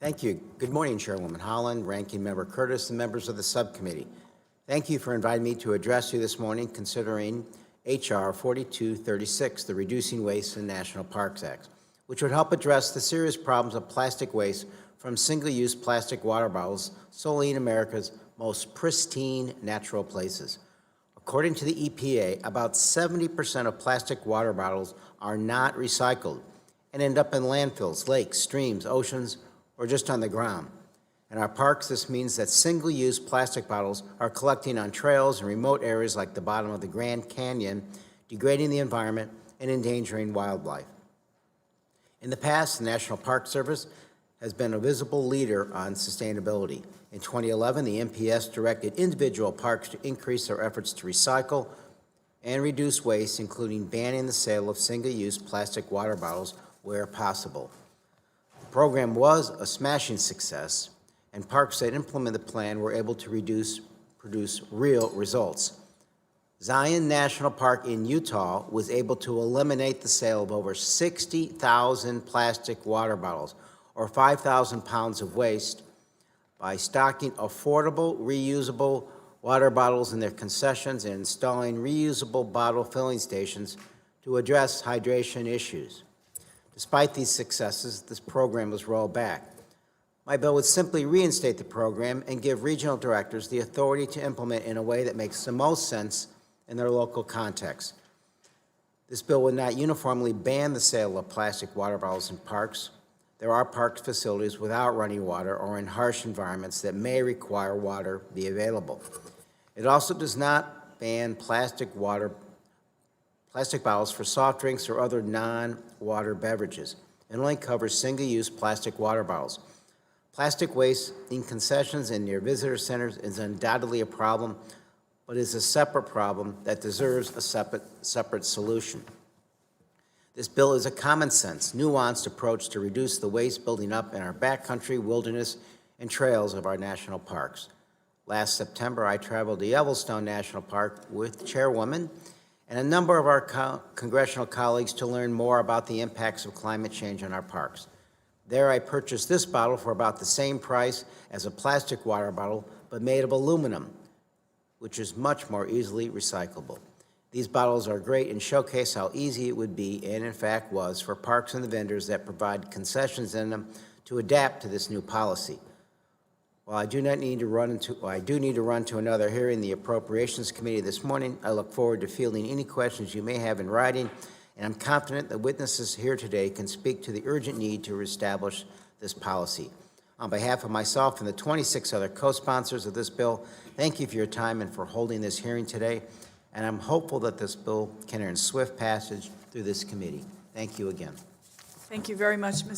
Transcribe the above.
Thank you. Good morning, Chairwoman Holland, Ranking Member Curtis, and members of the subcommittee. Thank you for inviting me to address you this morning considering H.R. 4236, the Reducing Waste in National Parks Act, which would help address the serious problems of plastic waste from single-use plastic water bottles solely in America's most pristine natural places. According to the EPA, about 70% of plastic water bottles are not recycled and end up in landfills, lakes, streams, oceans, or just on the ground. In our parks, this means that single-use plastic bottles are collecting on trails and remote areas like the bottom of the Grand Canyon, degrading the environment and endangering wildlife. In the past, the National Park Service has been a visible leader on sustainability. In 2011, the NPS directed individual parks to increase their efforts to recycle and reduce waste, including banning the sale of single-use plastic water bottles where possible. The program was a smashing success, and parks that implemented the plan were able to produce real results. Zion National Park in Utah was able to eliminate the sale of over 60,000 plastic water bottles, or 5,000 pounds of waste, by stocking affordable, reusable water bottles in their concessions and installing reusable bottle filling stations to address hydration issues. Despite these successes, this program was rolled back. My bill would simply reinstate the program and give regional directors the authority to implement in a way that makes the most sense in their local context. This bill would not uniformly ban the sale of plastic water bottles in parks. There are park facilities without running water or in harsh environments that may require water be available. It also does not ban plastic bottles for soft drinks or other non-water beverages. It only covers single-use plastic water bottles. Plastic waste in concessions and near visitor centers is undoubtedly a problem, but is a separate problem that deserves a separate solution. This bill is a common-sense, nuanced approach to reduce the waste building up in our backcountry, wilderness, and trails of our national parks. Last September, I traveled to Yellowstone National Park with Chairwoman and a number of our congressional colleagues to learn more about the impacts of climate change on our parks. There, I purchased this bottle for about the same price as a plastic water bottle, but made of aluminum, which is much more easily recyclable. These bottles are great and showcase how easy it would be, and in fact was, for parks and the vendors that provide concessions in them to adapt to this new policy. While I do need to run to another hearing, the Appropriations Committee this morning, I look forward to fielding any questions you may have in writing, and I'm confident that witnesses here today can speak to the urgent need to reestablish this policy. On behalf of myself and the 26 other co-sponsors of this bill, thank you for your time and for holding this hearing today, and I'm hopeful that this bill can earn swift passage through this committee. Thank you again. Thank you very much, Mr.